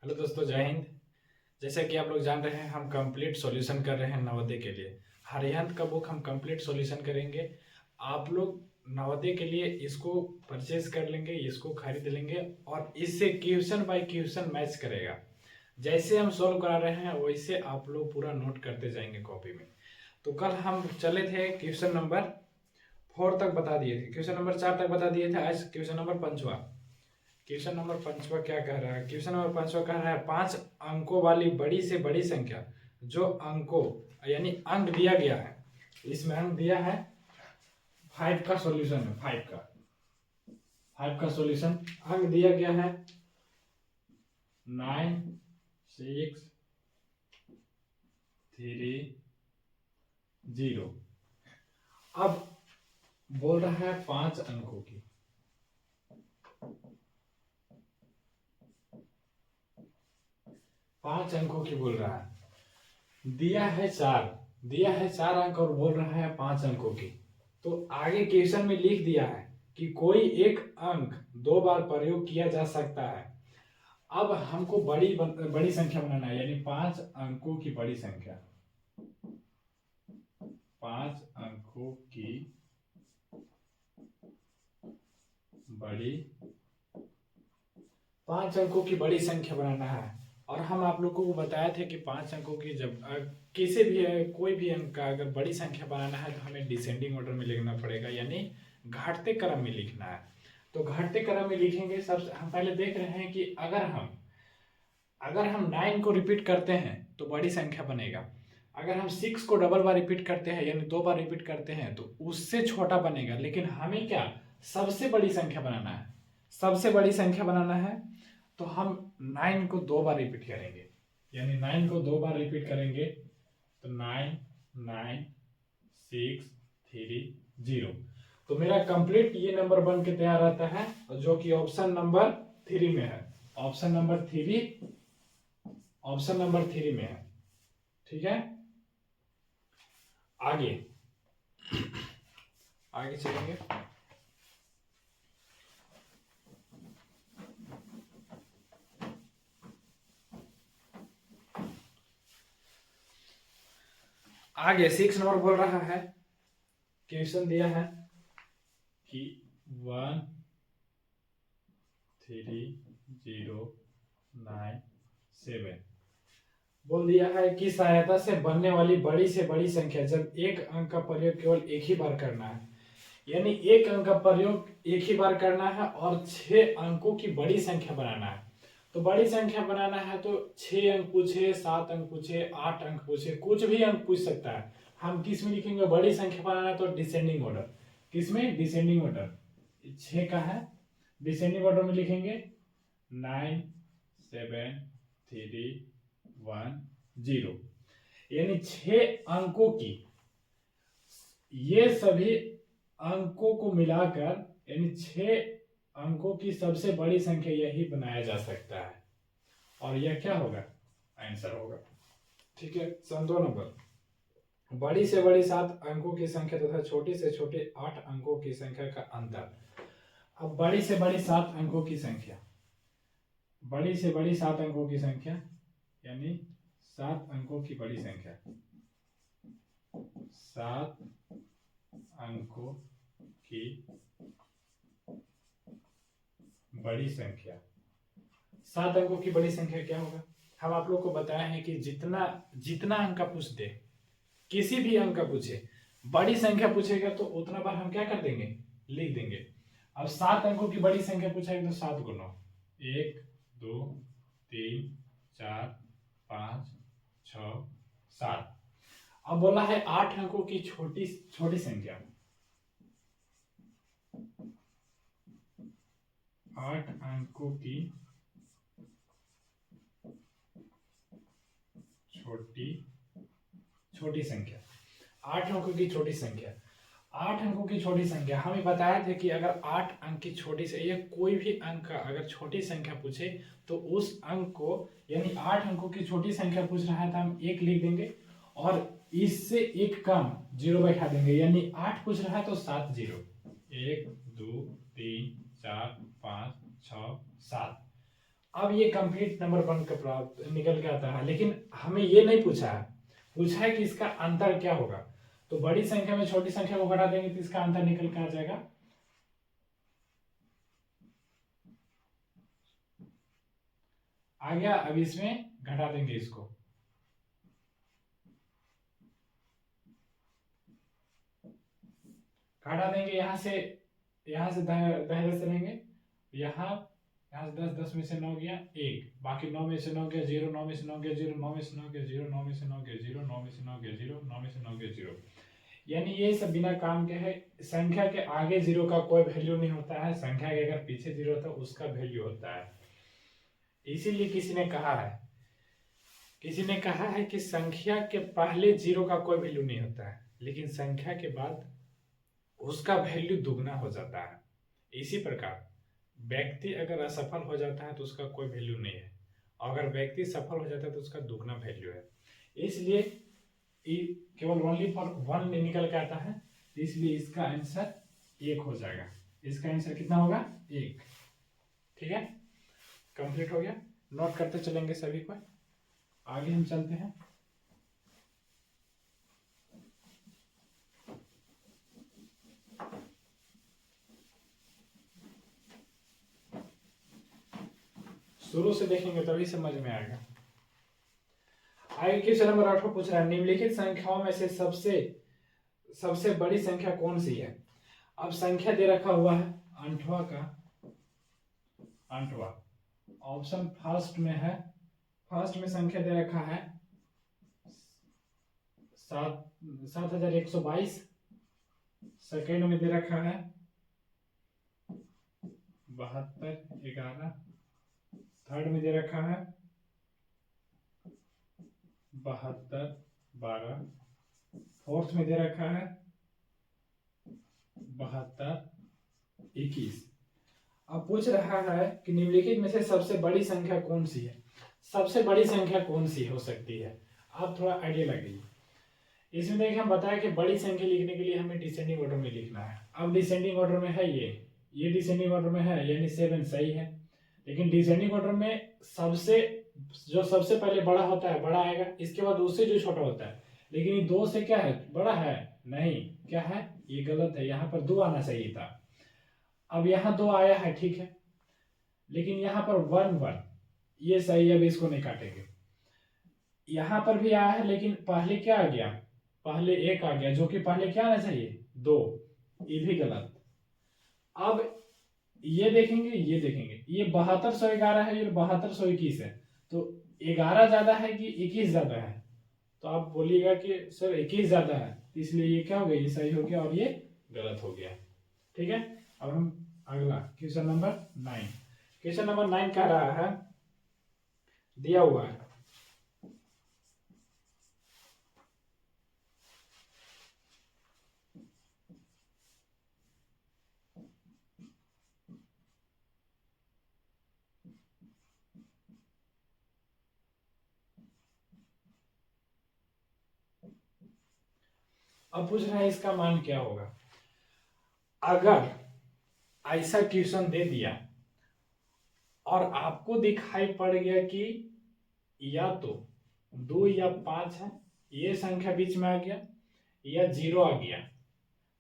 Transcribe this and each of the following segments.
Hello दोस्तों, जय हिंद। जैसे कि आप लोग जान रहे हैं, हम कंप्लीट सॉल्यूशन कर रहे हैं नवोदय के लिए। हरिहंत का बुक हम कंप्लीट सॉल्यूशन करेंगे। आप लोग नवोदय के लिए इसको परचेज कर लेंगे, इसको खरीद लेंगे और इससे क्वेश्चन बाय क्वेश्चन मैच करेगा। जैसे हम सॉल्व करा रहे हैं वैसे आप लोग पूरा नोट करते जाएंगे कॉपी में। तो कल हम चले थे क्वेश्चन नंबर 4 तक बता दिए थे, क्वेश्चन नंबर 4 तक बता दिए थे। आज क्वेश्चन नंबर 5वां। क्वेश्चन नंबर 5वां क्या कह रहा है? क्वेश्चन नंबर 5वां कह रहा है 5 अंकों वाली बड़ी से बड़ी संख्या जो अंकों यानी अंक दिया गया है, इसमें अंक दिया है 5 का सॉल्यूशन है। 5 का सॉल्यूशन अंक दिया गया है 9 6 3 0। अब बोल रहा है 5 अंकों की। 5 अंकों की बोल रहा है। दिया है 4 अंक और बोल रहा है 5 अंकों की। तो आगे क्वेश्चन में लिख दिया है कि कोई एक अंक 2 बार प्रयोग किया जा सकता है। अब हमको बड़ी संख्या बनाना है, यानी 5 अंकों की बड़ी संख्या। 5 अंकों की बड़ी 5 अंकों की बड़ी संख्या बनाना है। और हम आप लोगों को बताया थे कि 5 अंकों की जब किसी भी कोई भी अंक का अगर बड़ी संख्या बनाना है तो हमें डिसेंडिंग ऑर्डर में लिखना पड़ेगा, यानी घटते क्रम में लिखना है। तो घटते क्रम में लिखेंगे। सबसे हम पहले देख रहे हैं कि अगर हम 9 को रिपीट करते हैं तो बड़ी संख्या बनेगा। अगर हम 6 को डबल बार रिपीट करते हैं यानी 2 बार रिपीट करते हैं तो उससे छोटा बनेगा। लेकिन हमें क्या सबसे बड़ी संख्या बनाना है, सबसे बड़ी संख्या बनाना है। तो हम 9 को 2 बार रिपीट करेंगे, यानी 9 को 2 बार रिपीट करेंगे तो 9 9 6 3 0। तो मेरा कंप्लीट ये नंबर बन के तैयार रहता है, जो कि ऑप्शन नंबर 3 में है। ऑप्शन नंबर 3 में है। ठीक है, आगे आगे चलेंगे। आगे 6 नंबर बोल रहा है, क्वेश्चन दिया है कि 1 3 0 9 7 बोल दिया है कि सहायता से बनने वाली बड़ी से बड़ी संख्या जब एक अंक का प्रयोग केवल एक ही बार करना है, यानी एक अंक का प्रयोग एक ही बार करना है और 6 अंकों की बड़ी संख्या बनाना है। तो बड़ी संख्या बनाना है तो 6 अंक पूछे, 7 अंक पूछे, 8 अंक पूछे, कुछ भी अंक पूछ सकता है। हम किस में लिखेंगे? बड़ी संख्या बनाना है तो डिसेंडिंग ऑर्डर। किसमें? Descending order. 6 का है, डिसेंडिंग ऑर्डर में लिखेंगे 9 7 3 1 0, यानी 6 अंकों की ये सभी अंकों को मिलाकर यानी 6 अंकों की सबसे बड़ी संख्या यही बनाया जा सकता है। और यह क्या होगा? आंसर होगा। ठीक है, सन 2 नंबर। बड़ी से बड़ी 7 अंकों की संख्या तथा छोटी से छोटी 8 अंकों की संख्या का अंतर। अब बड़ी से बड़ी 7 अंकों की संख्या, बड़ी से बड़ी 7 अंकों की संख्या यानी 7 अंकों की बड़ी संख्या, 7 अंकों की बड़ी संख्या। 7 अंकों की बड़ी संख्या क्या होगा? हम आप लोग को बताया है कि जितना जितना अंक का पूछ दे, किसी भी अंक का पूछे, बड़ी संख्या पूछेगा तो उतना बार हम क्या कर देंगे? लिख देंगे। अब 7 अंकों की बड़ी संख्या पूछेगा तो 7 गुना 1 2 3 4 5 6 7। अब बोला है 8 अंकों की छोटी छोटी संख्या, 8 अंकों की छोटी संख्या, 8 अंकों की छोटी संख्या। 8 अंकों की छोटी संख्या हमें बताया था कि अगर 8 अंक की छोटी से या कोई भी अंक का अगर छोटी संख्या पूछे तो उस अंक को यानी 8 अंकों की छोटी संख्या पूछ रहा है तो हम 1 लिख देंगे और इससे एक कम 0 बैठा देंगे, यानी 8 पूछ रहा है तो 7 0। 1 2 3 4 5 6 7। अब ये कंप्लीट नंबर बनकर प्राप्त निकल के आता है, लेकिन हमें ये नहीं पूछा है, पूछा है कि इसका अंतर क्या होगा। तो बड़ी संख्या में छोटी संख्या को घटा देंगे तो इसका अंतर निकल के आ जाएगा। आ गया। अब इसमें घटा देंगे, इसको घटा देंगे, यहां से दाएं से रहेंगे, यहाँ से 10, 10 में से 9 गया 1, बाकी 9 में से 9 गया 0, 9 में से 9 गया 0, 9 में से 9 गया 0, 9 में से 9 गया 0, 9 में से 9 गया 0, 9 में से 9 गया 0। यानी ये सब बिना काम के है। संख्या के आगे 0 का कोई वैल्यू नहीं होता है, संख्या के अगर पीछे 0 होता है उसका वैल्यू होता है। इसीलिए किसी ने कहा है कि संख्या के पहले 0 का कोई वैल्यू नहीं होता है, लेकिन संख्या के बाद उसका वैल्यू दुगना हो जाता है। इसी प्रकार व्यक्ति अगर असफल हो जाता है तो उसका कोई वैल्यू नहीं है, अगर व्यक्ति सफल हो जाता है तो उसका दुगना वैल्यू है। इसलिए केवल ओनली फॉर 1 निकल के आता है, इसलिए इसका आंसर 1 हो जाएगा। इसका आंसर कितना होगा? 1। ठीक है, कंप्लीट हो गया। नोट करते चलेंगे सभी को, आगे हम चलते हैं। शुरू से देखेंगे तभी समझ में आएगा। आगे क्वेश्चन नंबर 8 पूछ रहा है, निम्नलिखित संख्याओं में से सबसे बड़ी संख्या कौन सी है? अब संख्या दे रखा हुआ है 8वां ऑप्शन फर्स्ट में है। फर्स्ट में संख्या दे रखा है 7122, सेकेंड में दे रखा है 7211, थर्ड में दे रखा है 7212, फोर्थ में दे रखा है 7221। अब पूछ रहा है कि निम्नलिखित में से सबसे बड़ी संख्या कौन सी है? सबसे बड़ी संख्या कौन सी हो सकती है? आप थोड़ा आइडिया लगाइए। इसमें देखिए हम बताया कि बड़ी संख्या लिखने के लिए हमें डिसेंडिंग ऑर्डर में लिखना है। अब डिसेंडिंग ऑर्डर में है ये डिसेंडिंग ऑर्डर में है, यानी 7 सही है। लेकिन डिसेंडिंग ऑर्डर में सबसे पहले बड़ा होता है, बड़ा आएगा, इसके बाद उससे जो छोटा होता है। लेकिन ये 2 से क्या है? बड़ा है? नहीं, क्या है? ये गलत है, यहाँ पर 2 आना चाहिए था। अब यहाँ 2 आया है, ठीक है, लेकिन यहाँ पर 1 ये सही है, अब इसको नहीं काटेंगे। यहाँ पर भी आया है, लेकिन पहले क्या आ गया? पहले 1 आ गया, जो कि पहले क्या आना चाहिए? 2, ये भी गलत। अब ये देखेंगे, ये 7211 है, ये 7221 है, तो 11 ज्यादा है कि 21 ज्यादा है? तो आप बोलिएगा कि सर 21 ज्यादा है, इसलिए ये क्या हो गया? ये सही हो गया और ये गलत हो गया। ठीक है, अब हम अगला क्वेश्चन नंबर 9। क्वेश्चन नंबर 9 कह रहा है, दिया हुआ है अब पूछ रहा है इसका मान क्या होगा। अगर ऐसा क्वेश्चन दे दिया और आपको दिखाई पड़ गया कि या तो 2 या 5 है, ये संख्या बीच में आ गया, या 0 आ गया,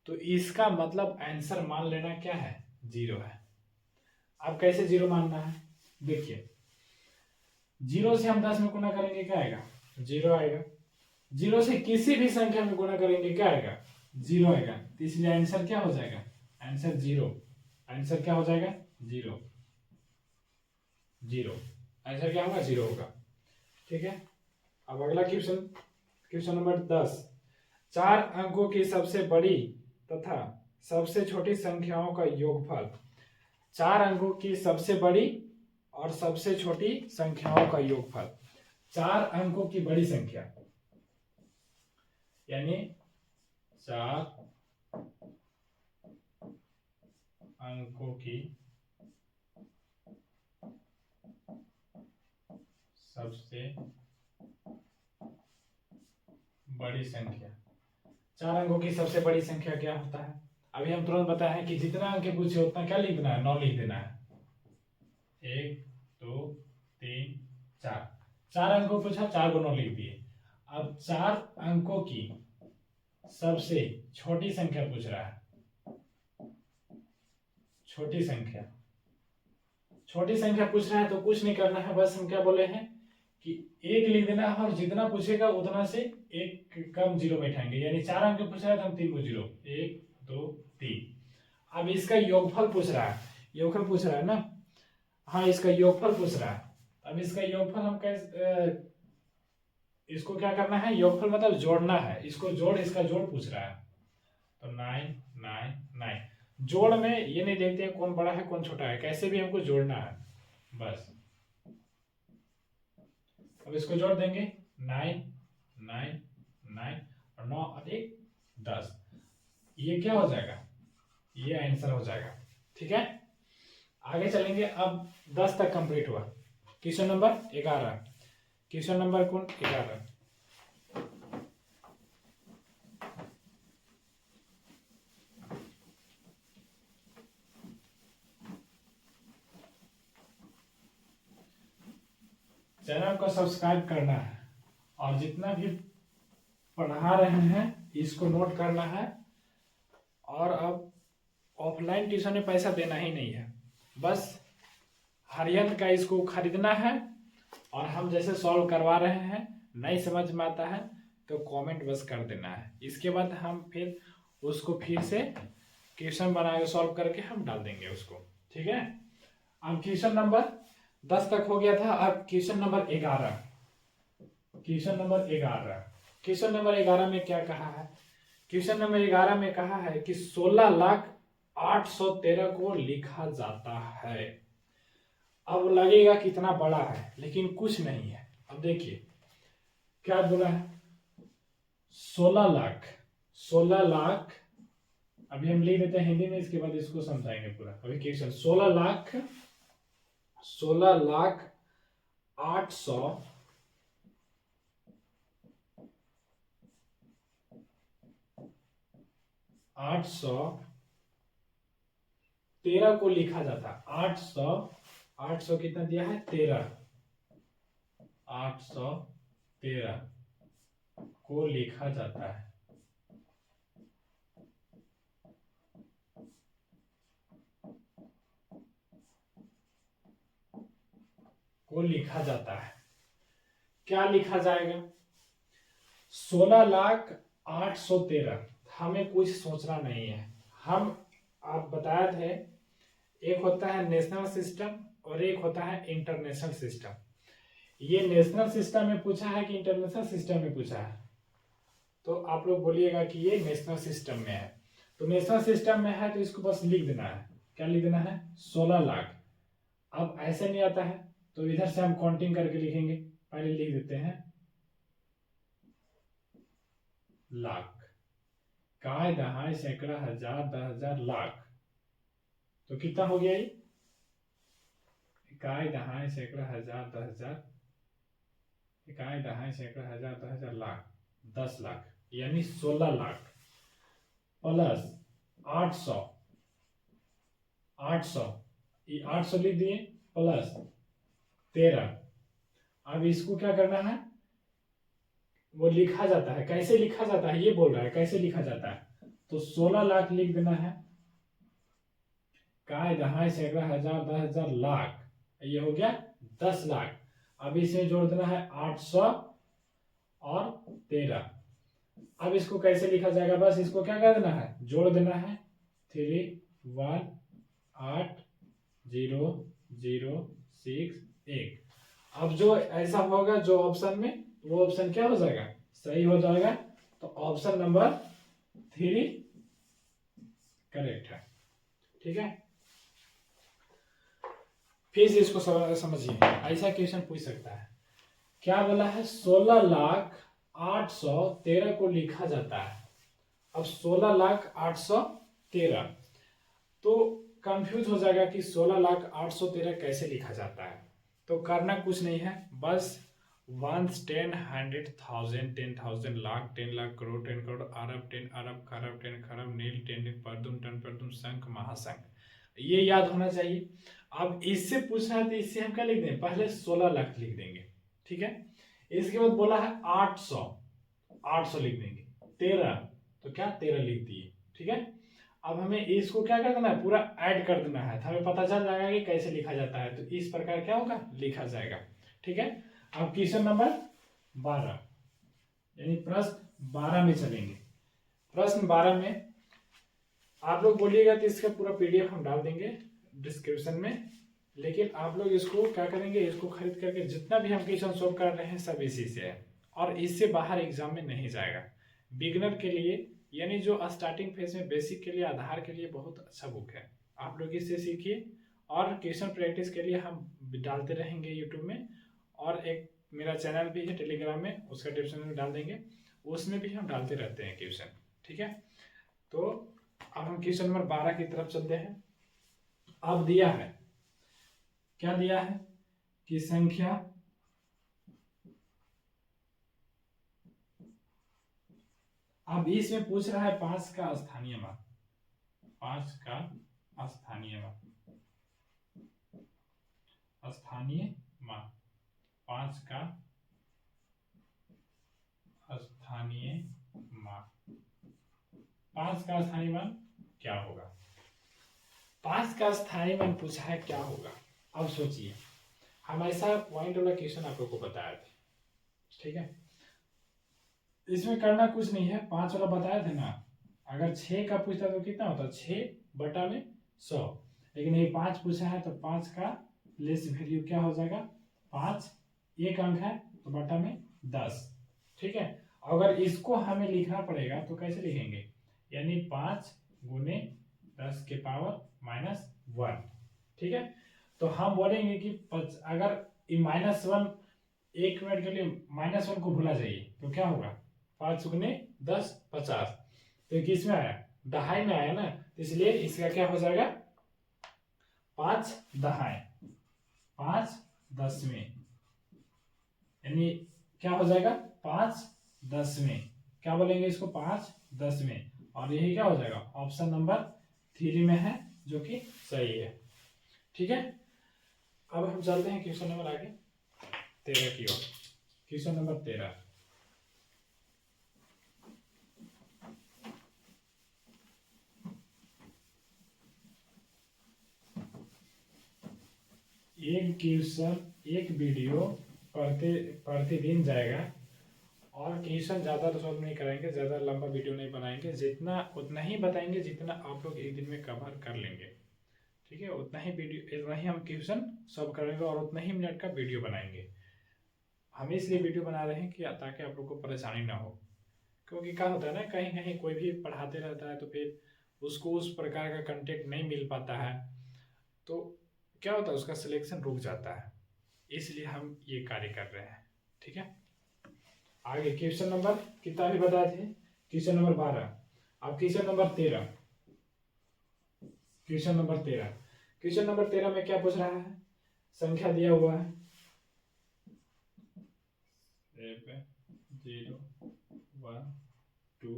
तो इसका मतलब आंसर मान लेना क्या है? 0 है। अब कैसे 0 मानना है? देखिए, 0 से हम 10 में गुणा करेंगे, क्या आएगा? 0 आएगा। 0 से किसी भी संख्या में गुणा करेंगे, क्या आएगा? 0 आएगा। तो इसलिए आंसर क्या हो जाएगा? आंसर 0। आंसर क्या हो जाएगा? 0। आंसर क्या होगा? 0 होगा। ठीक है, अब अगला क्वेश्चन नंबर 10। 4 अंकों की सबसे बड़ी तथा सबसे छोटी संख्याओं का योगफल। 4 अंकों की सबसे बड़ी और सबसे छोटी संख्याओं का योगफल। 4 अंकों की बड़ी संख्या यानी 4 अंकों की सबसे बड़ी संख्या। 4 अंकों की सबसे बड़ी संख्या क्या होता है? अभी हम तुरंत बताए हैं कि जितना अंक पूछे उतना क्या लिख देना है? 9 लिख देना है। 1 2 4 अंकों पूछा, 4 को 9 लिख दिए। अब 4 अंकों की सबसे छोटी संख्या पूछ रहा है, छोटी संख्या पूछ रहा है, तो कुछ नहीं करना है, बस हम क्या बोले हैं कि 1 लिख देना है, और जितना पूछेगा उतना से एक कम जीरो बैठाएंगे, यानी 4 अंक पूछ रहा है तो हम 3 को जीरो, 1 2 3। अब इसका योगफल पूछ रहा है, योगफल पूछ रहा है ना, हाँ इसका योगफल पूछ रहा है। अब इसका योगफल हम कैसे, इसको क्या करना है, योगफल मतलब जोड़ना है, इसको जोड़, इसका जोड़ पूछ रहा है, तो 9 9 9। जोड़ में ये नहीं देखते कौन बड़ा है कौन छोटा है, कैसे भी हमको जोड़ना है बस। अब इसको जोड़ देंगे, 9 9 9 और 9 अधिक 10, ये क्या हो जाएगा, ये आंसर हो जाएगा। ठीक है, आगे चलेंगे। अब 10 तक कंप्लीट हुआ। क्वेश्चन नंबर 11, क्वेश्चन नंबर कौन 11। चैनल को सब्सक्राइब करना है, और जितना भी पढ़ा रहे हैं इसको नोट करना है। और अब ऑफलाइन ट्यूशन में पैसा देना ही नहीं है, बस हरियंत का इसको खरीदना है, और हम जैसे सॉल्व करवा रहे हैं, नहीं समझ में आता है तो कमेंट बस कर देना है। इसके बाद हम फिर उसको फिर से क्वेश्चन बना के सॉल्व करके हम डाल देंगे उसको। ठीक है, अब क्वेश्चन नंबर 10 तक हो गया था। अब question number 11, question number 11, question number 11 में क्या कहा है, क्वेश्चन नंबर 11 में कहा है कि 16,813 को लिखा जाता है। अब लगेगा कितना बड़ा है, लेकिन कुछ नहीं है। अब देखिए क्या बोला है, 16 लाख, अभी हम लिख देते हैं हिंदी में, इसके बाद इसको समझाएंगे पूरा। अभी क्वेश्चन 16 लाख 813 को लिखा जाता है। 800 कितना दिया है, 13, 813 को लिखा जाता है। को लिखा जाता है, क्या लिखा जाएगा, 16,813। हमें कुछ सोचना नहीं है, हम आप बताए थे एक होता है नेशनल सिस्टम और एक होता है इंटरनेशनल सिस्टम। ये नेशनल सिस्टम में पूछा है कि इंटरनेशनल सिस्टम में पूछा है, तो आप लोग बोलिएगा कि ये नेशनल सिस्टम में है। तो नेशनल सिस्टम में है तो इसको बस लिख देना है, क्या लिख देना है, 16 लाख। अब ऐसे नहीं आता है तो इधर से हम काउंटिंग करके लिखेंगे, पहले लिख देते हैं लाख, काय दहाई सैकड़ा हजार 10,000 लाख, तो कितना हो गया ये, इकाई दहाई सैकड़ा हजार 10,000, इकाई दहाई सैकड़ा हजार 10,000 लाख, 10 लाख, यानी 16 लाख प्लस 800, 800 लिख दिए प्लस 13। अब इसको क्या करना है, वो लिखा जाता है, कैसे लिखा जाता है ये बोल रहा है, कैसे लिखा जाता है, तो 16 लाख लिख देना है, काय दहाई सैकड़ा हजार 10,000 लाख, ये हो गया 10 लाख। अब इसमें जोड़ देना है 800 और 13। अब इसको कैसे लिखा जाएगा, बस इसको क्या कर देना है, जोड़ देना है, 318,0,0,6,1। अब जो ऐसा होगा जो ऑप्शन में, वो ऑप्शन क्या हो जाएगा, सही हो जाएगा। तो ऑप्शन नंबर 3 करेक्ट है। ठीक है, फिर से इसको समझिए, ऐसा क्वेश्चन पूछ सकता है, क्या बोला है, 16,813 को लिखा जाता है। अब 16,813, तो कंफ्यूज हो जाएगा कि 16,813 कैसे लिखा जाता है। तो करना कुछ नहीं है, बस 1 10 100 1000 10,000 लाख 10 लाख करोड़ 10 करोड़ अरब 10 अरब खरब 10 खरब नील 10 परदुम टन परदुम शंख महाशंख, ये याद होना चाहिए। अब इससे पूछना है तो इससे हम क्या लिख दें, पहले 16 लाख लिख देंगे, ठीक है। इसके बाद बोला है 800, 800 लिख देंगे। 13 तो क्या 13 लिख दिए, ठीक है। अब हमें इसको क्या कर देना है, पूरा ऐड कर देना है, तो हमें पता चल जाएगा कि कैसे लिखा जाता है। तो इस प्रकार क्या होगा, लिखा जाएगा, ठीक है। अब क्वेश्चन नंबर 12 यानी प्रश्न 12 में चलेंगे। प्रश्न 12 में आप लोग बोलिएगा तो इसका पूरा पीडीएफ हम डाल देंगे डिस्क्रिप्शन में, लेकिन आप लोग इसको क्या करेंगे, इसको खरीद करके जितना भी हम क्वेश्चन सॉल्व कर रहे हैं सब इसी से है, और इससे बाहर एग्जाम में नहीं जाएगा। बिगनर के लिए यानी जो स्टार्टिंग फेज में बेसिक के लिए, आधार के लिए बहुत अच्छा बुक है, आप लोग इससे सीखिए। और क्वेश्चन प्रैक्टिस के लिए हम डालते रहेंगे यूट्यूब में, और एक मेरा चैनल भी है टेलीग्राम में, उसका डिस्क्रिप्शन में डाल देंगे, उसमें भी हम डालते रहते हैं क्वेश्चन, ठीक है। तो अब हम क्वेश्चन नंबर 12 की तरफ चलते हैं। अब दिया है, क्या दिया है कि संख्या अब इसमें पूछ रहा है 5 का स्थानीय मान, 5 का स्थानीय मान, स्थानीय मान, 5 का स्थानीय मान, 5 का स्थानीय मान क्या होगा। 5 का स्थानीय मान पूछा है, क्या होगा। अब सोचिए, हम ऐसा पॉइंट वाला क्वेश्चन आप लोग को बताए थे, ठीक है। इसमें करना कुछ नहीं है, 5 वाला बताए थे ना, अगर 6 का पूछता तो कितना होता, 6/100, लेकिन ये 5 पूछा है तो 5 का लेस वैल्यू क्या हो जाएगा, 5, एक अंक है तो बटा में 10, ठीक है। अगर इसको हमें लिखना पड़ेगा तो कैसे लिखेंगे, यानी 5 गुने 10 के पावर -1, ठीक है। तो हम बोलेंगे कि अगर -1 एक मिनट के लिए -1 को भूला जाइए तो क्या होगा, 5 गुने 10 50, तो किस में आया, दहाई में आया ना, इसलिए इसका क्या हो जाएगा 5 दहाई, 5 10वें, यानी क्या हो जाएगा 5 10वें, क्या बोलेंगे इसको 5 10वें, और यही क्या हो जाएगा ऑप्शन नंबर 3 में है, जो कि सही है, ठीक है। अब हम चलते हैं क्वेश्चन नंबर आगे 13 की ओर। क्वेश्चन नंबर 13, एक क्वेश्चन एक वीडियो प्रतिदिन जाएगा, और क्वेश्चन ज़्यादा सॉल्व नहीं कराएंगे, ज़्यादा लंबा वीडियो नहीं बनाएंगे, जितना उतना ही बताएंगे जितना आप लोग एक दिन में कवर कर लेंगे, ठीक है। उतना ही वीडियो, इतना ही हम क्वेश्चन सॉल्व करेंगे और उतना ही मिनट का वीडियो बनाएंगे। हम इसलिए वीडियो बना रहे हैं कि ताकि आप लोग को परेशानी ना हो, क्योंकि क्या होता है ना, कहीं कहीं कोई भी पढ़ाते रहता है तो फिर उसको उस प्रकार का कंटेंट नहीं मिल पाता है, तो क्या होता है उसका सिलेक्शन रुक जाता है, इसलिए हम ये कार्य कर रहे हैं, ठीक है। आगे क्वेश्चन नंबर कितना भी बताए थे, क्वेश्चन नंबर 12, अब question number 13, question number 13, question number 13 में क्या पूछ रहा है, संख्या दिया हुआ है 0 1 2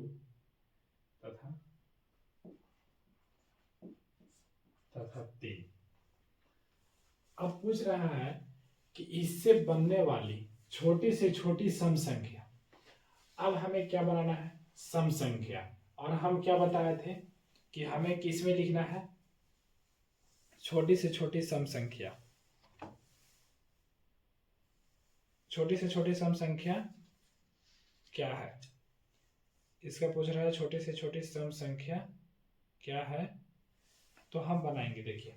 तथा 3। अब पूछ रहा है कि इससे बनने वाली छोटी से छोटी सम संख्या। अब हमें क्या बनाना है, सम संख्या, और हम क्या बताए थे कि हमें किस में लिखना है, छोटी से छोटी सम संख्या। छोटी से छोटी सम संख्या क्या है, इसका पूछ रहा है, छोटी से छोटी सम संख्या क्या है। तो हम बनाएंगे, देखिए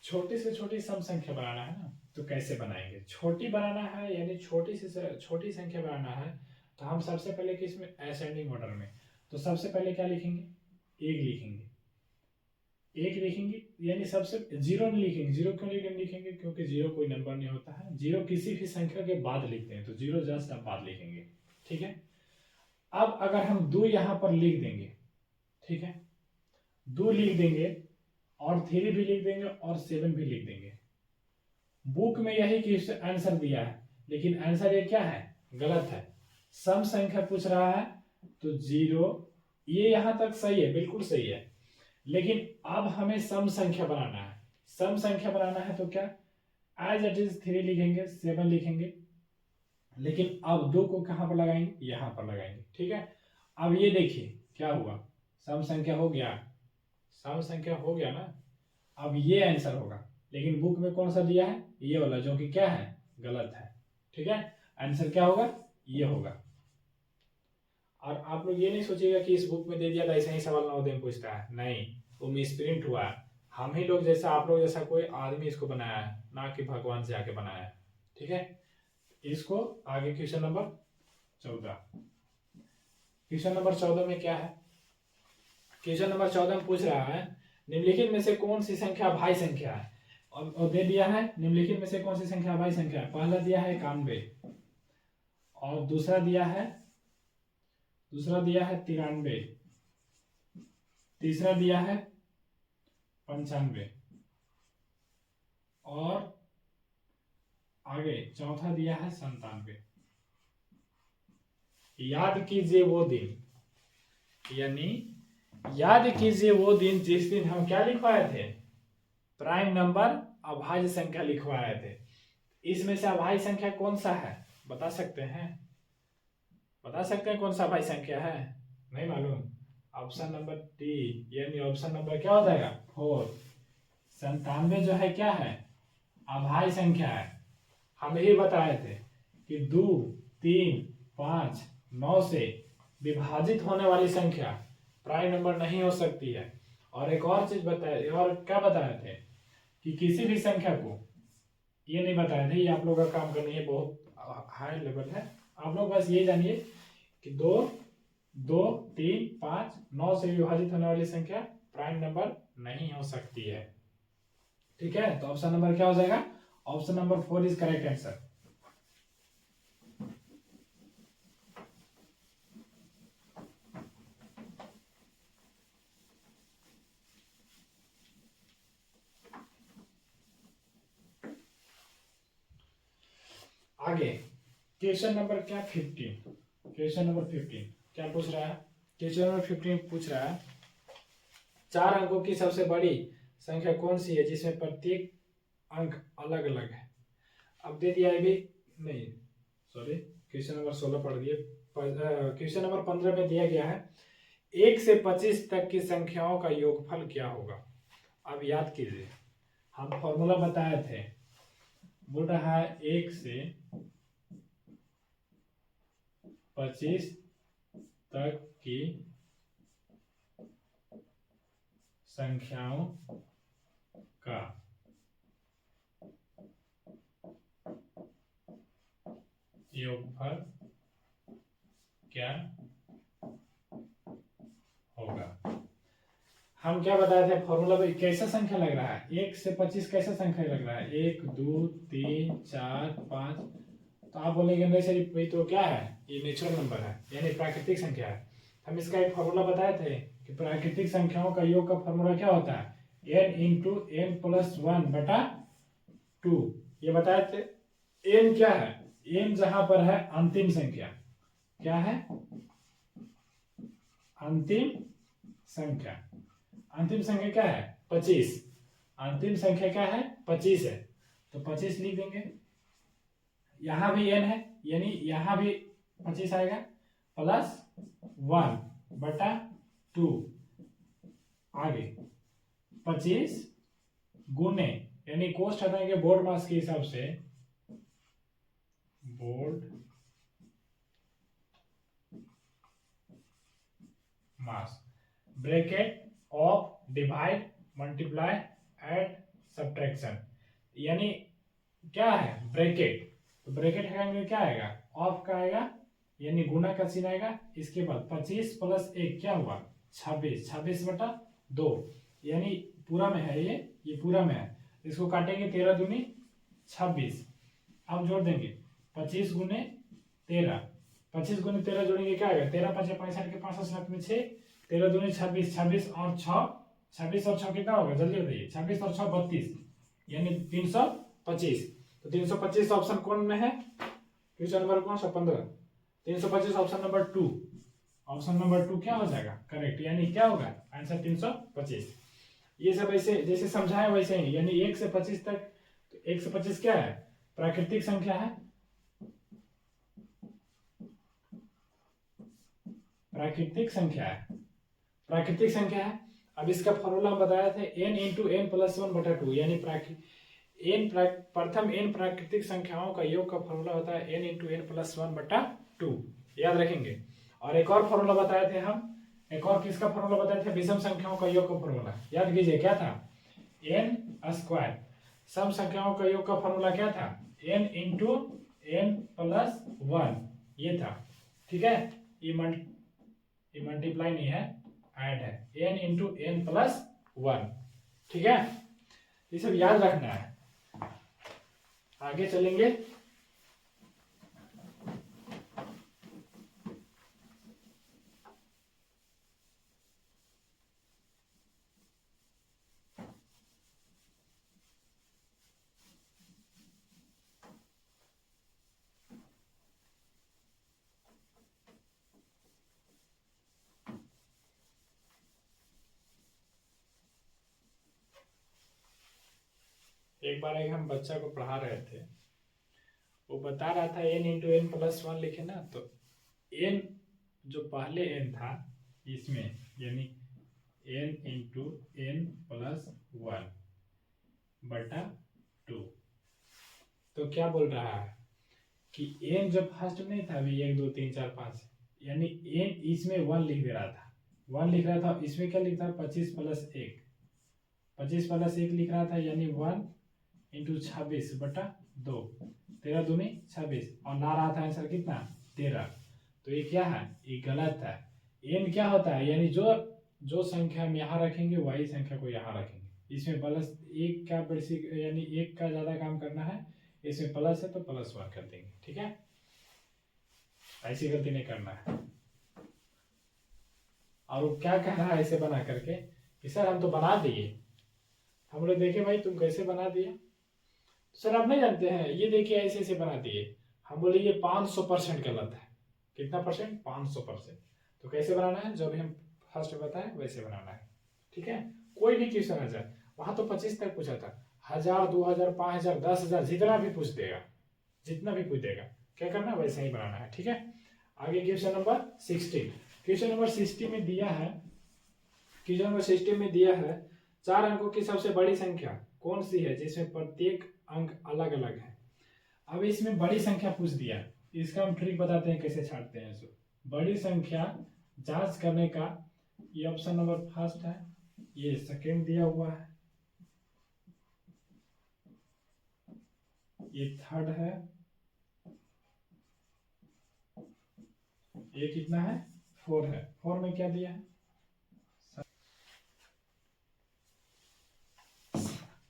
छोटी से छोटी सम संख्या बनाना है ना, तो कैसे बनाएंगे, छोटी बनाना है यानी छोटी से छोटी संख्या बनाना है, तो हम सबसे पहले किस में, असेंडिंग ऑर्डर में। तो सबसे पहले क्या लिखेंगे, एक लिखेंगे, एक लिखेंगे, यानी सबसे 0 नहीं लिखेंगे। 0 क्यों लिखेंगे, क्योंकि 0 कोई नंबर नहीं होता है, 0 किसी भी संख्या के बाद लिखते हैं, तो 0 जस्ट अब बाद लिखेंगे, ठीक है। अब अगर हम 2 यहां पर लिख देंगे, ठीक है, 2 लिख देंगे, और 3 भी लिख देंगे, और 7 भी लिख देंगे। बुक में यही आंसर दिया है, लेकिन आंसर ये क्या है, गलत है। सम संख्या पूछ रहा है तो 0, ये यहां तक सही है, बिल्कुल सही है, लेकिन अब हमें सम संख्या बनाना है। सम संख्या बनाना है तो क्या, एज इट इज 3 लिखेंगे, 7 लिखेंगे, लेकिन अब 2 को कहाँ पर लगाएंगे, यहाँ पर लगाएंगे। ठीक है, अब ये देखिए क्या हुआ, सम संख्या हो गया, सम संख्या हो गया ना। अब ये आंसर होगा, लेकिन बुक में कौन सा दिया है, ये वाला, जो कि क्या है, गलत है। ठीक है, आंसर क्या होगा, ये होगा। और आप लोग ये नहीं सोचिएगा कि इस बुक में दे दिया था ऐसा ही सवाल नवोदय में पूछता है, नहीं, वो मिसप्रिंट हुआ है। हम ही लोग जैसा, आप लोग जैसा कोई आदमी इसको बनाया है, ना कि भगवान से आके बनाया है। ठीक है, इसको आगे क्वेश्चन नंबर 14। क्वेश्चन नंबर 14 में क्या है, क्वेश्चन नंबर 14 में पूछ रहा है निम्नलिखित में से कौन सी संख्या भाई संख्या है, और दे दिया है निम्नलिखित में से कौन सी संख्या भाई संख्या है। पहला दिया है 91, और दूसरा दिया है 93, तीसरा दिया है 95, और आगे चौथा दिया है 97। याद कीजिए वो दिन, यानी याद कीजिए वो दिन जिस दिन हम क्या लिखवाए थे, प्राइम नंबर अभाज्य संख्या लिखवाए थे। इसमें से अभाज्य संख्या कौन सा है, बता सकते हैं, बता सकते हैं कौन सा अभाज्य संख्या है, नहीं मालूम। ऑप्शन नंबर डी, यानी ऑप्शन नंबर क्या हो जाएगा 4। 97 जो है क्या है, अभाज्य संख्या है। हम ही बताए थे कि 2, 3, 5, 9 से विभाजित होने वाली संख्या प्राइम नंबर नहीं हो सकती है। और एक और चीज बताए, और क्या बताए थे कि किसी भी संख्या को, ये नहीं बताए थे, ये आप लोग का काम करनी है, बहुत हाई लेवल है। आप लोग बस ये जानिए कि 2, 2, 3, 5, 9 से विभाजित होने वाली संख्या प्राइम नंबर नहीं हो सकती है। ठीक है, तो ऑप्शन नंबर क्या हो जाएगा, option number 4 is correct answer. आगे क्वेश्चन नंबर क्या 15, क्वेश्चन नंबर 15 क्या पूछ रहा है, क्वेश्चन नंबर 15 पूछ रहा है 4 अंकों की सबसे बड़ी संख्या कौन सी है जिसमें प्रत्येक अंक अलग अलग है। अब दे दिया है भी, नहीं सॉरी, क्वेश्चन नंबर 16 पढ़ दिए। क्वेश्चन नंबर 15 में दिया गया है 1 से 25 तक की संख्याओं का योगफल क्या होगा। अब याद कीजिए, हम फॉर्मूला बताए थे, बोल रहा है 1 से 25 तक की संख्याओं का योगफल क्या होगा। हम क्या बताए थे फॉर्मूला में, कैसा संख्या लग रहा है, 1 से 25 कैसा संख्या लग रहा है, 1, 2, 3, 4, 5। तो आप बोलेंगे नहीं सर भाई तो क्या है, ये नेचुरल नंबर है, यानी प्राकृतिक संख्या है। हम इसका एक फॉर्मूला बताए थे कि प्राकृतिक संख्याओं का योग का फॉर्मूला क्या होता है, n इंटू n प्लस 1 बटा 2। ये बताए थे। n क्या है, n जहां पर है अंतिम संख्या, क्या है, अंतिम संख्या। अंतिम संख्या क्या है 25, अंतिम संख्या क्या है 25 है, तो 25 लिख देंगे। यहां भी n है, यानी यहां भी 25 आएगा, प्लस 1 बटा 2। आगे 25 गुने, यानी कोष्ट हटाएंगे बोर्ड मास के हिसाब से, board mass, bracket of divide multiply add subtraction, यानी क्या है ब्रैकेट, तो ब्रैकेट हटाएंगे क्या आएगा, ऑफ का आएगा, यानी गुना का चिन्ह आएगा। इसके बाद 25 प्लस 1 क्या हुआ 26, 26 बटा 2, यानी पूरा में है, ये पूरा में है। इसको काटेंगे 13 दूनी 26, अब जोड़ देंगे 25 गुने 13, 25 गुने 13 जोड़ेंगे क्या आएगा, 13 5 65 के 65 में 6, 13 दूनी 26, 26 और 6, 26 और 6 कितना होगा जल्दी बताइए, 26 और 6 32, यानी 325। तो 325 ऑप्शन कौन में है, क्वेश्चन नंबर कौन सा 15, 325 ऑप्शन नंबर 2, ऑप्शन नंबर 2 क्या हो जाएगा करेक्ट, यानी क्या होगा आंसर 325। ये सब ऐसे जैसे समझाए वैसे ही, यानी 1 से 25 तक, तो 125 क्या है? प्राकृतिक संख्या है, प्राकृतिक संख्या है, प्राकृतिक संख्या है। अब इसका फॉर्मूला हम बताए थे n इंटू एन प्लस 1/2, यानी प्रथम n प्राकृतिक संख्याओं का योग का फॉर्मूला होता है n इंटू एन प्लस 1/2, याद रखेंगे। और एक और फॉर्मूला बताए थे हम, एक और किसका फॉर्मूला बताए थे? विषम संख्याओं का योग का फॉर्मूला, याद कीजिए क्या था? n square. सम संख्याओं का योग का फॉर्मूला क्या था? n इंटू एन प्लस 1, ये था, ठीक है। ये मल्टीप्लाई नहीं है, ऐड है, n इंटू एन प्लस 1, ठीक है। ये सब याद रखना है, आगे चलेंगे। एक बार एक हम बच्चा को पढ़ा रहे थे, वो बता रहा था n इंटू एन प्लस 1 लिखे ना, तो n जो पहले n था इसमें, यानी n इंटू एन प्लस 1/2, तो क्या बोल रहा है कि n जब फर्स्ट नहीं था अभी 1 2 3 4 5, यानी n इसमें 1 लिख दे रहा था, 1 लिख रहा था, इसमें क्या लिख रहा था? 25 प्लस 1, 25 प्लस 1 लिख रहा था, यानी 1 इंटू 26/2, 13 दूनी 26, और ना रहा था आंसर कितना? 13। तो ये क्या है? ये गलत है। n क्या होता है? यानी जो संख्या हम यहाँ रखेंगे वही संख्या को यहाँ रखेंगे। इसमें प्लस 1 का बेसिक, यानी 1 का ज्यादा काम करना है, इसमें प्लस है तो प्लस 1 कर देंगे, ठीक है। ऐसी गलती नहीं करना है। और वो क्या कह रहा है ऐसे बना करके कि सर हम तो बना दिए। हम लोग देखे भाई तुम कैसे बना दिए? सर आप नहीं जानते हैं, ये देखिए ऐसे ऐसे बना दिए। हम बोले ये 500% गलत है। कितना परसेंट? 500%। तो कैसे बनाना है? जो भी हम फर्स्ट बताएं वैसे बनाना है, ठीक है। कोई भी क्वेश्चन आ जाए, वहां तो 25 तक पूछा था, 1000 2000 5000 10,000 जितना भी पूछ देगा, जितना भी पूछ देगा, क्या करना है? वैसे ही बनाना है, ठीक है। आगे क्वेश्चन नंबर 16। क्वेश्चन नंबर 60 में दिया है, क्वेश्चन नंबर 60 में दिया है 4 अंकों की सबसे बड़ी संख्या कौन सी है जिसमें प्रत्येक अंक अलग अलग है। अब इसमें बड़ी संख्या पूछ दिया, इसका हम ट्रिक बताते हैं कैसे छाटते हैं इसको। बड़ी संख्या जांच करने का ये ऑप्शन नंबर फर्स्ट है, ये सेकंड दिया हुआ है, ये थर्ड है, ये कितना है? 4 है। 4 में क्या दिया है?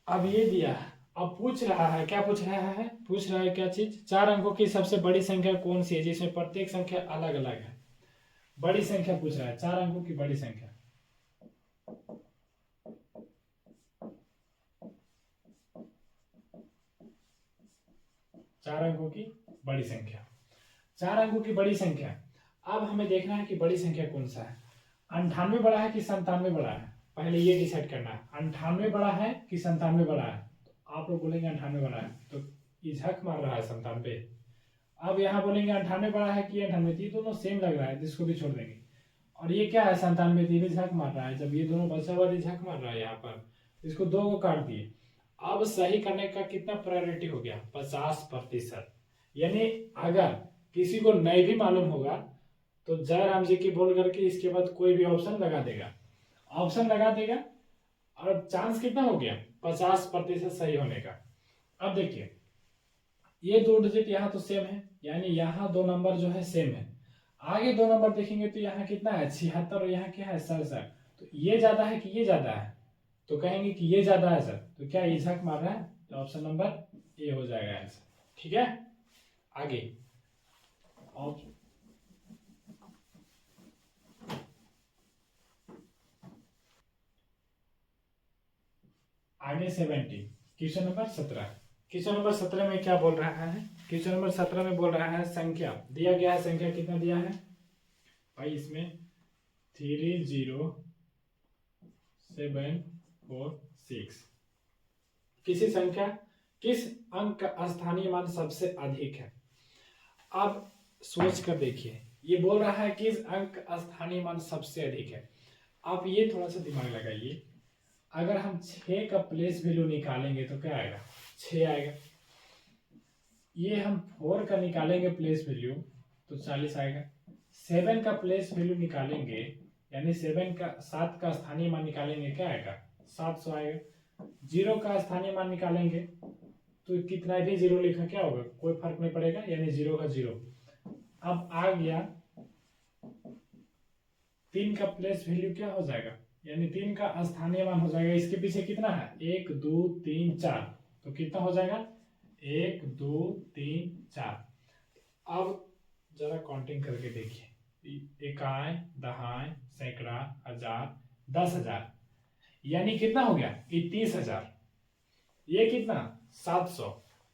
अब ये दिया है। अब पूछ रहा है, क्या पूछ रहा है? पूछ रहा है क्या चीज? 4 अंकों की सबसे बड़ी संख्या कौन सी है जिसमें प्रत्येक संख्या अलग अलग है। बड़ी संख्या पूछ रहा है, 4 अंकों की बड़ी संख्या। चार अंकों की बड़ी संख्या, 4 अंकों की बड़ी संख्या। अब हमें देखना है कि बड़ी संख्या कौन सा है। 98 बड़ा है कि 97 बड़ा है, पहले ये डिसाइड करना है। 98 बड़ा है कि 97 बड़ा है? तो आप लोग बोलेंगे 98 बड़ा है, तो झक मार रहा है 97। अब यहाँ बोलेंगे 98 बड़ा है कि 98, ये दोनों सेम लग रहा है, जिसको भी छोड़ देंगे। और ये क्या है? 97, ये भी झक मार रहा है। जब ये दोनों बचा हुआ झक मार रहा है यहाँ पर, इसको 2 को काट दिए। अब सही करने का कितना प्रायोरिटी हो गया? 50%। यानी अगर किसी को नहीं भी मालूम होगा तो जयराम जी की बोल करके इसके बाद कोई भी ऑप्शन लगा देगा, ऑप्शन लगा देगा, और चांस कितना हो गया? 50% सही होने का। अब देखिए ये 2 डिजिट यहाँ तो सेम है, यानी यहाँ 2 नंबर जो है सेम है। आगे 2 नंबर देखेंगे तो यहाँ कितना है? 76, और यहाँ क्या है? 67। तो ये ज्यादा है कि ये ज्यादा है? तो कहेंगे कि ये ज्यादा है सर। तो क्या ये झक मार रहा है? तो ऑप्शन नंबर ए हो जाएगा आंसर, ठीक है। आगे आगे 70, क्वेश्चन नंबर 17। क्वेश्चन नंबर 17 में क्या बोल रहा है? क्वेश्चन नंबर 17 में बोल रहा है संख्या दिया गया है, संख्या कितना दिया है भाई? इसमें 30746। किसी संख्या किस अंक का स्थानीय मान सबसे अधिक है। अब सोच कर देखिए, ये बोल रहा है किस अंक का स्थानीय मान सबसे अधिक है। आप ये थोड़ा सा दिमाग लगाइए, अगर हम 6 का प्लेस वैल्यू निकालेंगे तो क्या आएगा, 6 आएगा। ये हम 4 का निकालेंगे प्लेस वैल्यू तो 40 आएगा। 7 का प्लेस वैल्यू निकालेंगे यानी 7 का स्थानीय मान निकालेंगे, क्या आएगा, 700 आएगा। 0 का स्थानीय मान निकालेंगे तो कितना भी 0 लिखा क्या होगा, कोई फर्क नहीं पड़ेगा, यानी 0 का 0। अब आ गया 3 का प्लेस वैल्यू क्या हो जाएगा, यानी 3 का स्थानीय मान हो जाएगा, इसके पीछे कितना है, 1 2 3 4, तो कितना हो जाएगा, 1 2 3 4। अब जरा काउंटिंग करके देखिए, इकाई, दहाई, सैकड़ा, हजार, 10,000, यानी कितना हो गया कि 30,000। ये कितना 700,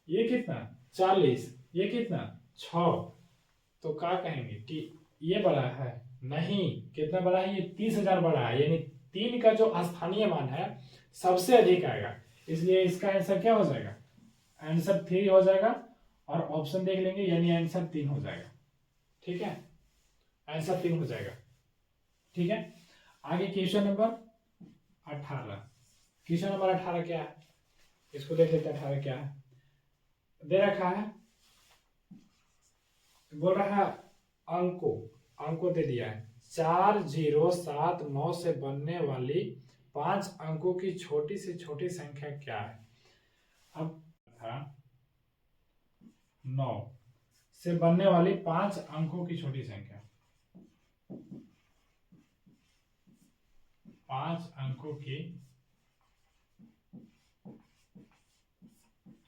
ये कितना 40, ये कितना 6। तो क्या कहेंगे कि ये बड़ा है, नहीं, कितना बड़ा है, ये 30,000 बड़ा है, यानी 3 का जो स्थानीय मान है सबसे अधिक आएगा, इसलिए इसका आंसर क्या हो जाएगा, आंसर 3 हो जाएगा। और ऑप्शन देख लेंगे, यानी आंसर 3 हो जाएगा। ठीक है, आंसर 3 हो जाएगा। ठीक है, आगे क्वेश्चन नंबर 18। क्वेश्चन नंबर 18 क्या है, इसको देख लेते हैं। 18 क्या है, दे रखा है, बोल रहा है अंको दे दिया है, 4 0 7 9 से बनने वाली 5 अंकों की छोटी से छोटी संख्या क्या है। अब 9 से बनने वाली 5 अंकों की छोटी संख्या, 5 अंकों की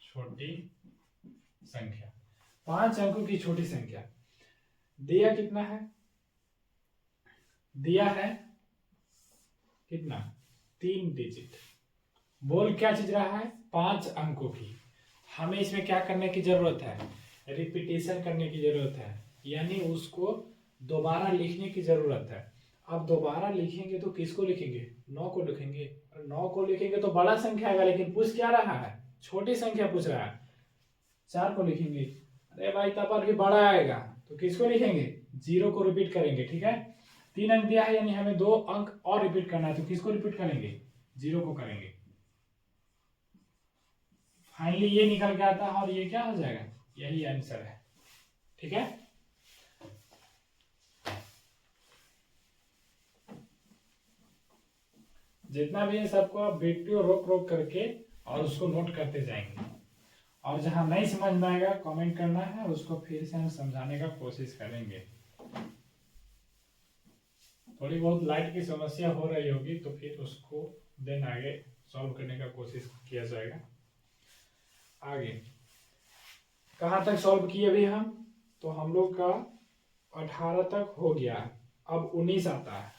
छोटी संख्या, 5 अंकों की छोटी संख्या दिया कितना है, दिया है कितना, 3 डिजिट। बोल क्या चीज रहा है, 5 अंकों की। हमें इसमें क्या करने की जरूरत है, रिपीटेशन करने की जरूरत है, यानी उसको दोबारा लिखने की जरूरत है। अब दोबारा लिखेंगे तो किसको लिखेंगे, 9 को लिखेंगे, और 9 को लिखेंगे तो बड़ा संख्या आएगा, लेकिन पूछ क्या रहा है, छोटी संख्या पूछ रहा है। 4 को लिखेंगे, अरे भाई तब पर भी बड़ा आएगा, तो किसको लिखेंगे, 0 को रिपीट करेंगे। ठीक है, 3 अंक दिया है, यानी हमें 2 अंक और रिपीट करना है, तो किसको रिपीट करेंगे, 0 को करेंगे। फाइनली ये निकल के आता है, और ये क्या हो जाएगा, यही आंसर है। ठीक है, जितना भी है सबको आप वीडियो रोक रोक करके और उसको नोट करते जाएंगे, और जहां नहीं समझ में आएगा कमेंट करना है, उसको फिर से हम समझाने का कोशिश करेंगे। थोड़ी बहुत लाइट की समस्या हो रही होगी तो फिर उसको देन आगे सॉल्व करने का कोशिश किया जाएगा। आगे कहाँ तक सॉल्व किए अभी हम, तो हम लोग का 18 तक हो गया, अब 19 आता है।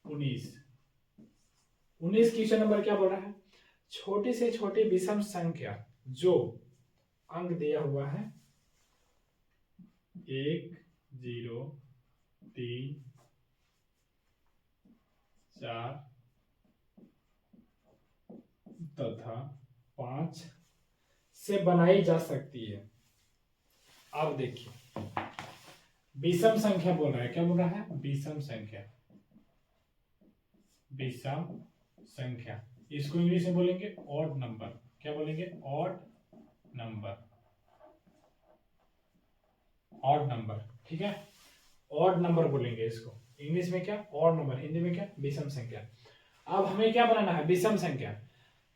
19 क्वेश्चन नंबर क्या बोल रहा है, छोटी से छोटी विषम संख्या जो अंक दिया हुआ है 1 0 3 4 तथा 5 से बनाई जा सकती है। अब देखिए विषम संख्या बोल रहा है, क्या बोल रहा है, विषम संख्या, विषम संख्या, इसको इंग्लिश में बोलेंगे ऑड नंबर। क्या बोलेंगे, ऑड नंबर, ऑड नंबर। ठीक है, ऑड नंबर बोलेंगे इसको इंग्लिश में, क्या, ऑड नंबर, हिंदी में क्या, विषम संख्या। अब हमें क्या बनाना है, विषम संख्या।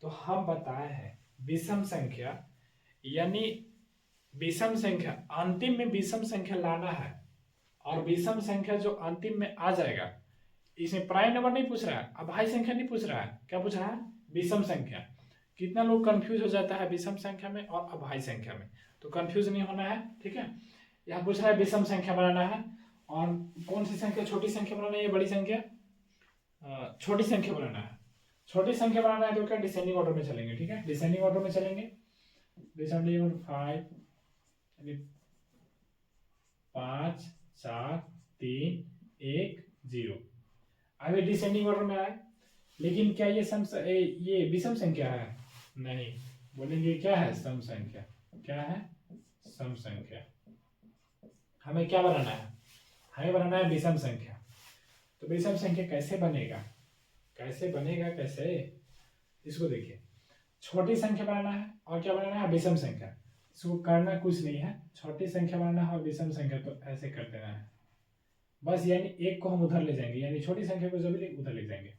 तो हम बताए हैं विषम संख्या यानी विषम संख्या, अंतिम में विषम संख्या लाना है, और विषम संख्या जो अंतिम में आ जाएगा, इसमें प्राइम नंबर नहीं पूछ रहा है, अभाज्य संख्या नहीं पूछ रहा है, क्या पूछ रहा है, विषम संख्या। कितना लोग कंफ्यूज हो जाता है विषम संख्या में और अभाज्य संख्या में, तो कंफ्यूज नहीं होना है। ठीक है, यहाँ पूछ रहा है विषम संख्या बनाना है, और कौन सी संख्या, छोटी संख्या बनाना है या बड़ी संख्या, छोटी संख्या बनाना है। छोटी संख्या बनाना है तो क्या, डिसेंडिंग ऑर्डर में चलेंगे। ठीक है, डिसेंडिंग ऑर्डर में चलेंगे, डिसेंडिंग ऑर्डर 5 5 4 3 1 0। अभी डिसेंडिंग ऑर्डर में आए, लेकिन क्या ये विषम संख्या है, नहीं, बोलेंगे क्या है सम संख्या, क्या है सम संख्या। हमें क्या बनाना है, हमें बनाना है विषम संख्या। तो विषम संख्या कैसे बनेगा, कैसे बनेगा कैसे, इसको देखिए, छोटी संख्या बनाना है और क्या बनाना है विषम संख्या। इसको करना कुछ नहीं है, छोटी संख्या बनाना है और विषम संख्या तो ऐसे कर देना है बस, यानी एक को हम उधर ले जाएंगे, यानी छोटी संख्या को जो भी उधर ले जाएंगे।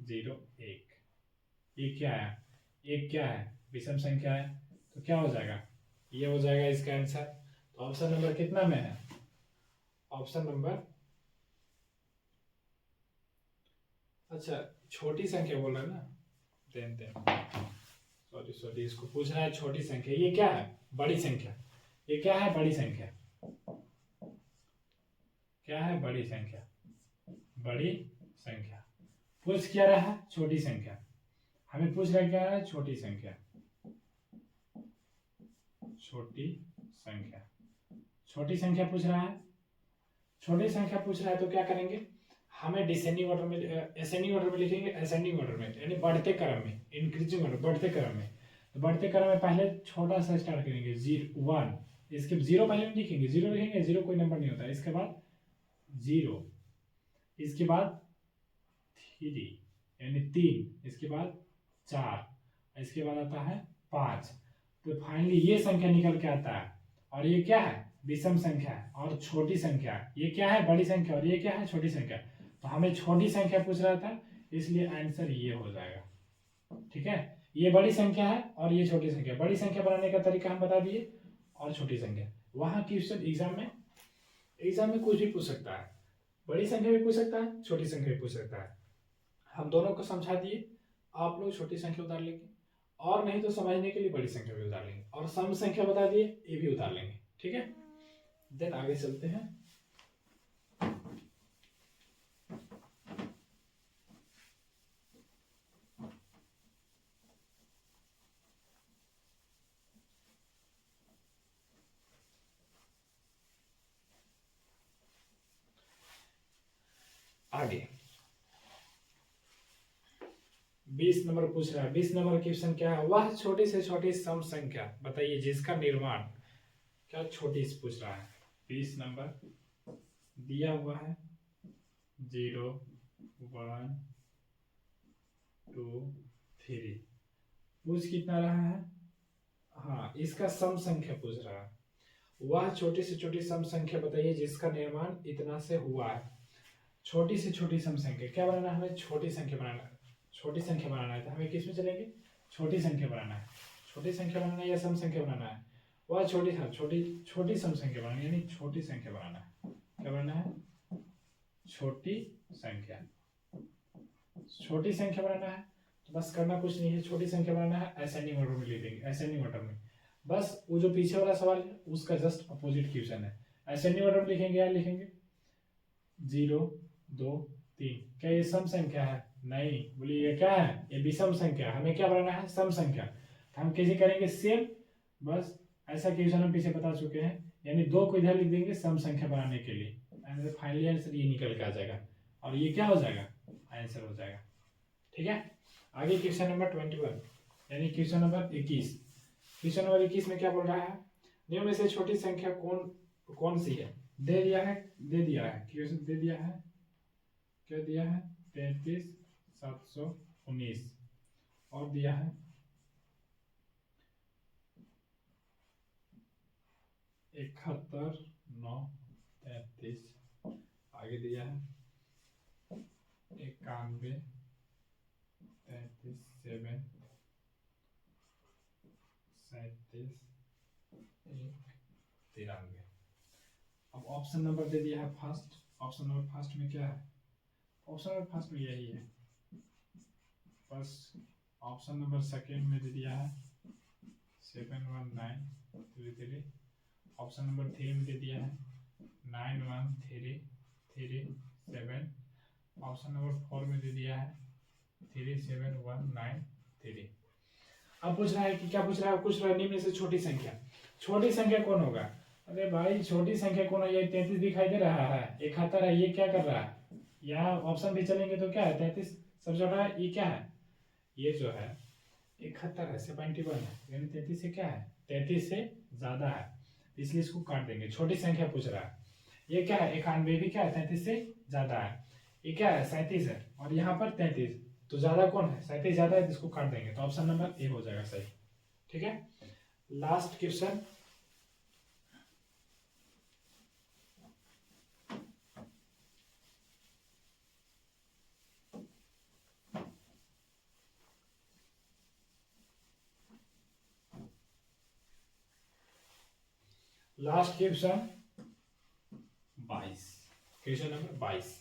0 1, ये क्या है, एक क्या है विषम संख्या है, तो क्या हो जाएगा, ये हो जाएगा इसका आंसर। तो ऑप्शन नंबर कितना में है, ऑप्शन नंबर, अच्छा छोटी संख्या बोल रहा है ना, सॉरी इसको पूछ रहा है छोटी संख्या, ये क्या है बड़ी संख्या, ये क्या है बड़ी संख्या, क्या है बड़ी संख्या, बड़ी संख्या। पूछ क्या रहा है छोटी संख्या, हमें पूछ रहा क्या है छोटी संख्या, छोटी संख्या, छोटी संख्या पूछ रहा है, छोटी संख्या पूछ रहा है तो क्या करेंगे, हमें डिसेंडिंग ऑर्डर में, असेंडिंग ऑर्डर में लिखेंगे, असेंडिंग ऑर्डर में यानी बढ़ते क्रम में, इंक्रीजिंग ऑर्डर बढ़ते क्रम में। तो बढ़ते क्रम में पहले छोटा सा स्टार्ट करेंगे 0 1, इसके 0 पहले नहीं लिखेंगे, 0 लिखेंगे, 0 कोई नंबर नहीं होता, इसके बाद 0, इसके बाद 3 यानी 3, इसके बाद 4, इसके बाद आता है 5। तो फाइनली ये संख्या निकल के आता है, और ये क्या है विषम संख्या है और छोटी संख्या, ये क्या है बड़ी संख्या और ये क्या है छोटी संख्या। तो हमें छोटी संख्या पूछ रहा था, इसलिए आंसर ये हो जाएगा। ठीक है, ये बड़ी संख्या है और ये छोटी संख्या, बड़ी संख्या बनाने का तरीका हम बता दिए, और छोटी संख्या वहां क्वेश्चन एग्जाम में कुछ भी पूछ सकता है, बड़ी संख्या भी पूछ सकता है, छोटी संख्या भी पूछ सकता है। हम दोनों को समझा दिए, आप लोग छोटी संख्या उतार लेंगे, और नहीं तो समझने के लिए बड़ी संख्या भी उतार लेंगे, और सम संख्या बता दिए ये भी उतार लेंगे। ठीक है, देन आगे चलते हैं। आगे 20 नंबर पूछ रहा है, 20 नंबर क्वेश्चन क्या है, वह छोटी से छोटी सम संख्या बताइए जिसका निर्माण, क्या छोटी से पूछ रहा है। 20 नंबर दिया हुआ है 0 1 2 3, पूछ कितना रहा है, हाँ इसका सम संख्या पूछ रहा है, वह छोटी से छोटी सम संख्या बताइए जिसका निर्माण इतना से हुआ है। छोटी से छोटी सम संख्या क्या बनाना है, हमें छोटी संख्या बनाना है, छोटी संख्या बनाना है, तो हमें किस में चलेंगे, छोटी संख्या बनाना है, छोटी संख्या बनाना है या सम संख्या बनाना है, वह छोटी सम संख्या बनाना है, यानी छोटी संख्या बनाना है, क्या बनाना है छोटी संख्या, छोटी संख्या बनाना है। तो बस करना कुछ नहीं है, छोटी संख्या बनाना है, असेंडिंग ऑर्डर में लिख देंगे, असेंडिंग ऑर्डर में, बस वो जो पीछे वाला सवाल है उसका जस्ट अपोजिट क्वेश्चन है। असेंडिंग ऑर्डर में लिखेंगे, या लिखेंगे 0 2 3, क्या ये सम संख्या है, नहीं, बोलिए ये क्या है, ये विषम संख्या, हमें क्या बनाना है सम संख्या। तो हम कैसे करेंगे सेम, बस ऐसा क्वेश्चन हम पीछे बता चुके हैं, यानी 2 को इधर लिख देंगे सम संख्या बनाने के लिए, फाइनली आंसर ये निकल के आ जाएगा, और ये क्या हो जाएगा आंसर हो जाएगा। ठीक है, आगे क्वेश्चन नंबर 21 यानी क्वेश्चन नंबर 21, क्वेश्चन नंबर 21 में क्या बोल रहा है, निम्न में से छोटी संख्या कौन सी है, दे दिया है क्वेश्चन दे दिया है, क्या दिया है 33,719, और दिया है 71,933, आगे दिया है 91 37 37 93। अब ऑप्शन नंबर दे दिया है फर्स्ट, ऑप्शन नंबर फर्स्ट में क्या है, ऑप्शन नंबर फर्स्ट में यही है, बस ऑप्शन नंबर सेकेंड में दे दिया है 71933, ऑप्शन नंबर 3 में दे दिया है 91337, ऑप्शन नंबर 4 में दे दिया है 37193। अब पूछ रहा है कि क्या पूछ रहा है, पूछ रहा है निम्न से छोटी संख्या, छोटी संख्या कौन होगा, अरे भाई छोटी संख्या कौन है, ये 33 दिखाई दे रहा है, 71 है, ये क्या कर रहा है, यहाँ ऑप्शन भी चलेंगे तो क्या है 33 सबसे छोटा है, ये क्या है, ये जो है 71 है, 71 है, यानी 33 से क्या है, 33 से ज्यादा है, इसलिए इसको काट देंगे। छोटी संख्या पूछ रहा है। ये क्या है, 91 भी क्या है, 33 से ज्यादा है। ये क्या है, 37 है, और यहाँ पर 33, तो ज्यादा कौन है, 37 ज्यादा है, तो इसको काट देंगे। तो ऑप्शन नंबर ए हो जाएगा सही। ठीक है, last question. Last question 22, question number 22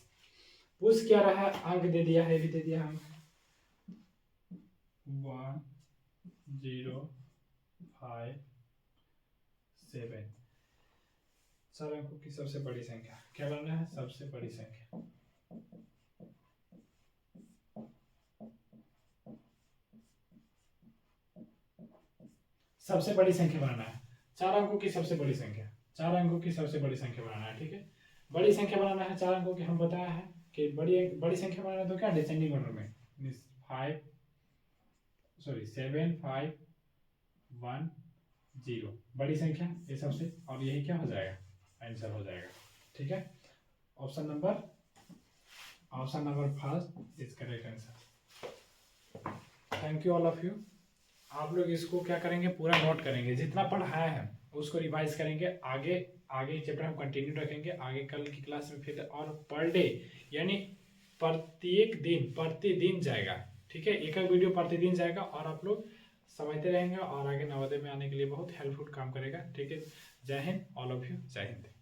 पूछ क्या रहा है, अंक दे दिया है, भी दे दिया हम 1 0 5 7। 4 अंकों की सबसे बड़ी संख्या क्या बनाना है, सबसे बड़ी संख्या। सबसे बड़ी संख्या बनाना है, 4 अंकों की सबसे बड़ी संख्या, 4 अंकों की सबसे बड़ी संख्या बनाना है। ठीक है, बड़ी संख्या बनाना है 4 अंकों की। हम बताया है कि बड़ी संख्या बनाना है तो क्या, डिसेंडिंग ऑर्डर में 7 5 1 0 बड़ी संख्या ये सबसे, और यही क्या हो जाएगा, आंसर हो जाएगा। ठीक है, option number first is correct answer. Thank you all of you. आप लोग इसको क्या करेंगे, पूरा नोट करेंगे, जितना पढ़ाया है उसको रिवाइज करेंगे। आगे चैप्टर हम कंटिन्यू रखेंगे आगे कल की क्लास में फिर, और पर डे यानी प्रतिदिन जाएगा। ठीक है, एक वीडियो प्रतिदिन जाएगा, और आप लोग समझते रहेंगे, और आगे नवोदय में आने के लिए बहुत हेल्पफुल काम करेगा। ठीक है, जय हिंद ऑल ऑफ यू, जय हिंद।